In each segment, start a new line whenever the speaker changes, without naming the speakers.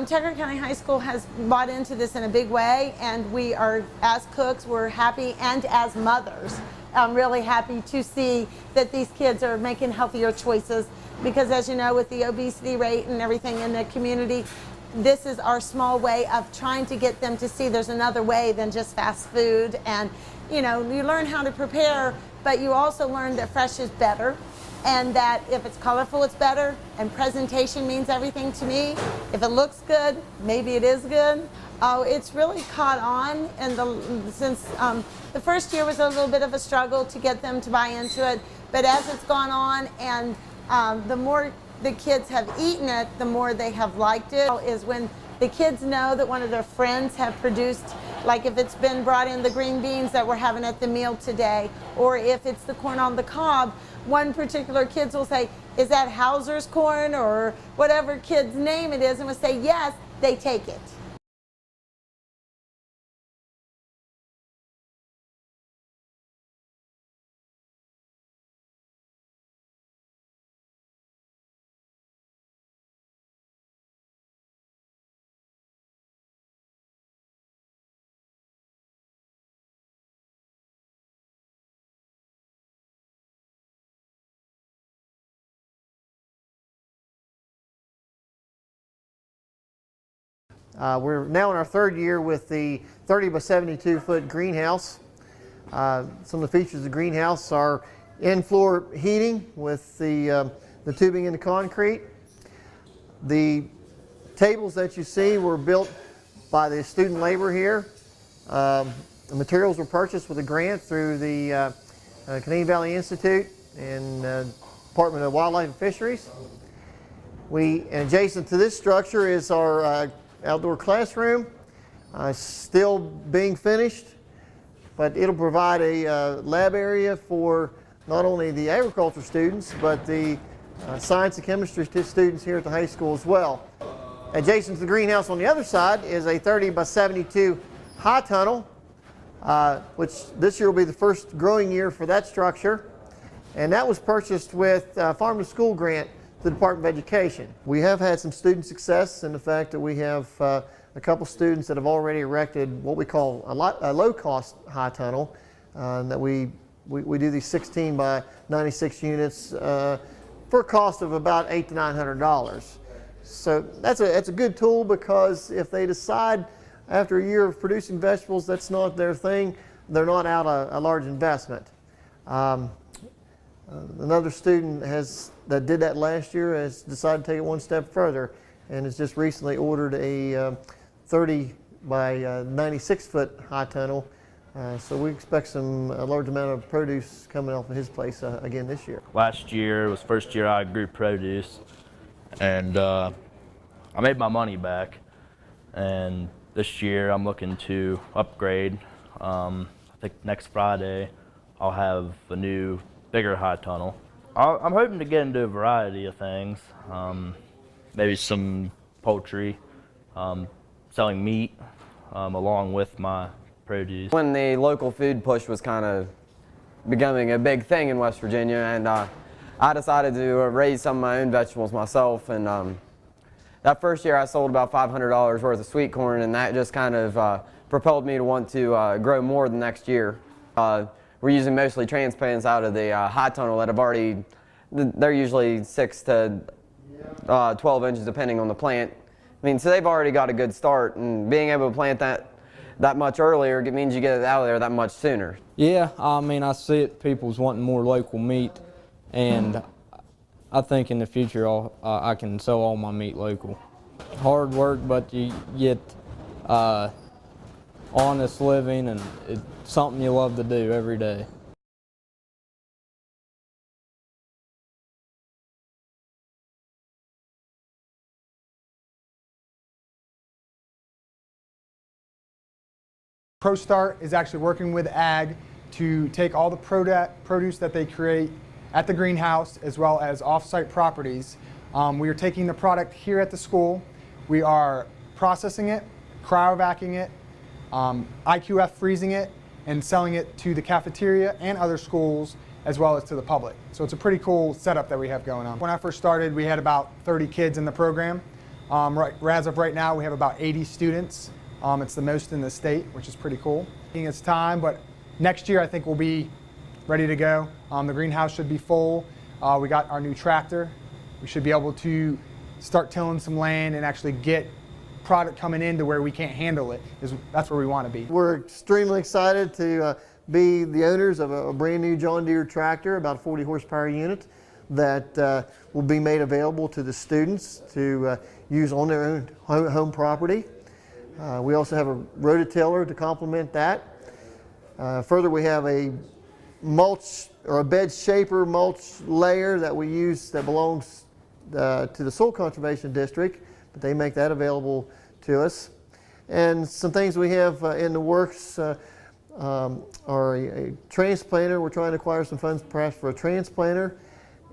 Tucker County High School has bought into this in a big way, and we are, as cooks, we're happy, and as mothers, I'm really happy to see that these kids are making healthier choices, because as you know, with the obesity rate and everything in the community, this is our small way of trying to get them to see there's another way than just fast food. And you know, you learn how to prepare, but you also learn that fresh is better, and that if it's colorful, it's better, and presentation means everything to me. If it looks good, maybe it is good. Oh, it's really caught on, and since the first year was a little bit of a struggle to get them to buy into it, but as it's gone on, and the more the kids have eaten it, the more they have liked it. Is when the kids know that one of their friends have produced, like if it's been brought in the green beans that we're having at the meal today, or if it's the corn on the cob, one particular kids will say, is that Hauser's corn, or whatever kid's name it is, and will say yes, they take it.
We're now in our third year with the 30 by 72 foot greenhouse. Some of the features of the greenhouse are in-floor heating with the tubing in the concrete. The tables that you see were built by the student labor here. The materials were purchased with a grant through the Canadian Valley Institute and Department of Wildlife and Fisheries. And adjacent to this structure is our outdoor classroom, still being finished, but it'll provide a lab area for not only the agriculture students, but the science and chemistry students here at the high school as well. Adjacent to the greenhouse on the other side is a 30 by 72 high tunnel, which this year will be the first growing year for that structure, and that was purchased with Farm to School grant, the Department of Education. We have had some student success in the fact that we have a couple students that have already erected what we call a low-cost high tunnel, that we do these 16 by 96 units for a cost of about $800 to $900. So that's a good tool, because if they decide after a year of producing vegetables that's not their thing, they're not out a large investment. Another student that did that last year has decided to take it one step further, and has just recently ordered a 30 by 96 foot high tunnel. So we expect a large amount of produce coming off of his place again this year.
Last year was the first year I grew produce, and I made my money back. And this year I'm looking to upgrade. I think next Friday I'll have a new, bigger high tunnel. I'm hoping to get into a variety of things, maybe some poultry, selling meat along with my produce.
When the local food push was kind of becoming a big thing in West Virginia, and I decided to raise some of my own vegetables myself, and that first year I sold about $500 worth of sweet corn, and that just kind of propelled me to want to grow more the next year. We're using mostly transplants out of the high tunnel that have already, they're usually 6 to 12 inches depending on the plant. I mean, so they've already got a good start, and being able to plant that much earlier, it means you get it out of there that much sooner.
Yeah, I mean, I see it, people's wanting more local meat, and I think in the future I can sell all my meat local. Hard work, but you get honest living, and it's something you love to do every day.
ProStart is actually working with Ag to take all the produce that they create at the greenhouse as well as off-site properties. We are taking the product here at the school. We are processing it, cryovacuuming it, IQF freezing it, and selling it to the cafeteria and other schools as well as to the public. So it's a pretty cool setup that we have going on. When I first started, we had about 30 kids in the program. As of right now, we have about 80 students. It's the most in the state, which is pretty cool. It's time, but next year I think we'll be ready to go. The greenhouse should be full. We got our new tractor. We should be able to start tilling some land and actually get product coming in to where we can't handle it. That's where we want to be.
We're extremely excited to be the owners of a brand new John Deere tractor, about a 40 horsepower unit that will be made available to the students to use on their own home property. We also have a rototiller to complement that. Further, we have a mulch or a bed shaper mulch layer that we use that belongs to the Soil Conservation District, but they make that available to us. And some things we have in the works are a transplanter. We're trying to acquire some funds perhaps for a transplanter.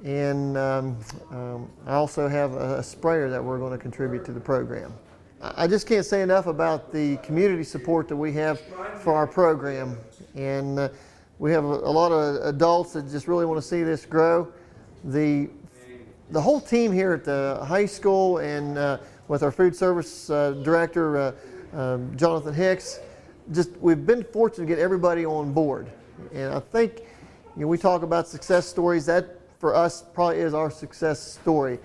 And I also have a sprayer that we're going to contribute to the program. I just can't say enough about the community support that we have for our program. And we have a lot of adults that just really want to see this grow. The whole team here at the high school and with our food service director, Jonathan Hicks, we've been fortunate to get everybody on board. And I think we talk about success stories, that for us probably is our success story.